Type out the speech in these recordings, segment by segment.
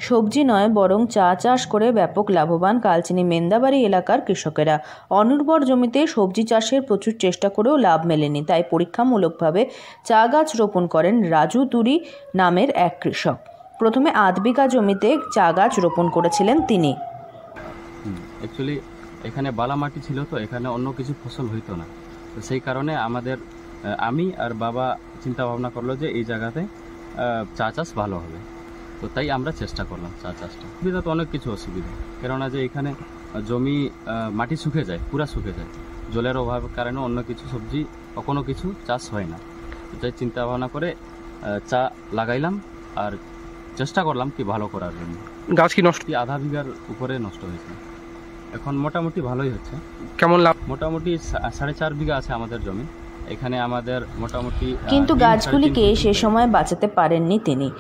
সবজি নয় বরং চা চাষ করে ব্যাপক লাভবান কালচিনি মেন্দাবাড়ি এলাকার কৃষকেরা। অনুর্বর জমিতে সবজি চাষের প্রচুর চেষ্টা করেও লাভ মেলেনি, তাই পরীক্ষামূলকভাবে চা গাছ রোপণ করেন রাজু তুরি নামের এক কৃষক। প্রথমে 8 বিঘা জমিতে চা গাছ রোপণ করেছিলেন তিনি। অ্যাকচুয়ালি এখানে বালা মাটি ছিল, তো এখানে অন্য কিছু ফসল হইতো না। তো সেই কারণে আমি আর বাবা চিন্তা ভাবনা করলো যে এই জায়গাতে চা চাষ ভালো হবে। তো তাই আমরা চেষ্টা করলাম চা চাষটা। সুবিধা তো অনেক কিছু অসুবিধা, কেননা যে এখানে জমি মাটি শুকে যায়, পুরা শুকে যায়। জলের অভাবের কারণে অন্য কিছু সবজি বা কোনো কিছু চাষ হয় না। তাই চিন্তা ভাবনা করে চা লাগাইলাম আর চেষ্টা করলাম কি ভালো করার জন্য। গাছ কি নষ্ট? আধা বিঘার উপরে নষ্ট হয়েছে। এখন মোটামুটি ভালোই হচ্ছে। কেমন লাভ? মোটামুটি 4.5 বিঘা আছে আমাদের জমি। এখানে আমাদের মোটামুটি কিন্তু গাছগুলিকে সে সময় বাঁচাতে পারেননি তিনি।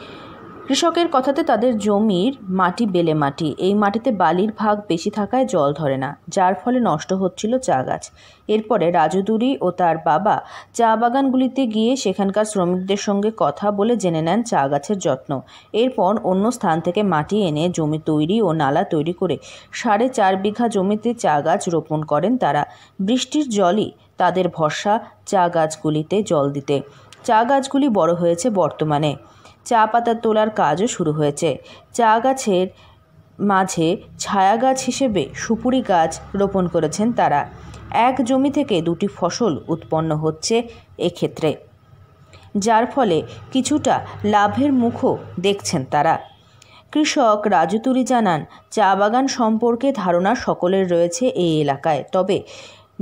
কৃষকের কথাতে তাদের জমির মাটি বেলে মাটি, এই মাটিতে বালির ভাগ বেশি থাকায় জল ধরে না, যার ফলে নষ্ট হচ্ছিল চা গাছ। এরপরে রাজু তুরি ও তার বাবা চা বাগানগুলিতে গিয়ে সেখানকার শ্রমিকদের সঙ্গে কথা বলে জেনে নেন চা গাছের যত্ন। এরপর অন্য স্থান থেকে মাটি এনে জমি তৈরি ও নালা তৈরি করে 4.5 বিঘা জমিতে চা গাছ রোপণ করেন তারা। বৃষ্টির জলই তাদের ভরসা চা গাছগুলিতে জল দিতে। চা গাছগুলি বড় হয়েছে, বর্তমানে চা পাতা তোলার কাজও শুরু হয়েছে। চা গাছের মাঝে ছায়া গাছ হিসেবে সুপুরি গাছ রোপণ করেছেন তারা। এক জমি থেকে 2টি ফসল উৎপন্ন হচ্ছে এক্ষেত্রে, যার ফলে কিছুটা লাভের মুখও দেখছেন তারা। কৃষক রাজু তুরি জানান, চা বাগান সম্পর্কে ধারণা সকলের রয়েছে এই এলাকায়, তবে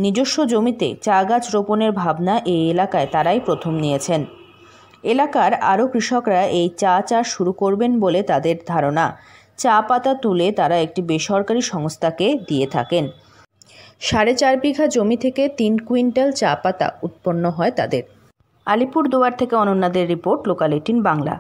নিজস্ব জমিতে চা গাছ রোপণের ভাবনা এই এলাকায় তারাই প্রথম নিয়েছেন। এলাকার আরও কৃষকরা এই চা চাষ শুরু করবেন বলে তাদের ধারণা। চা পাতা তুলে তারা একটি বেসরকারি সংস্থাকে দিয়ে থাকেন। 4.5 বিঘা জমি থেকে 3 কুইন্টাল চা পাতা উৎপন্ন হয় তাদের। আলিপুরদুয়ার থেকে অনন্যাদের রিপোর্ট, লোকাল 18 বাংলা।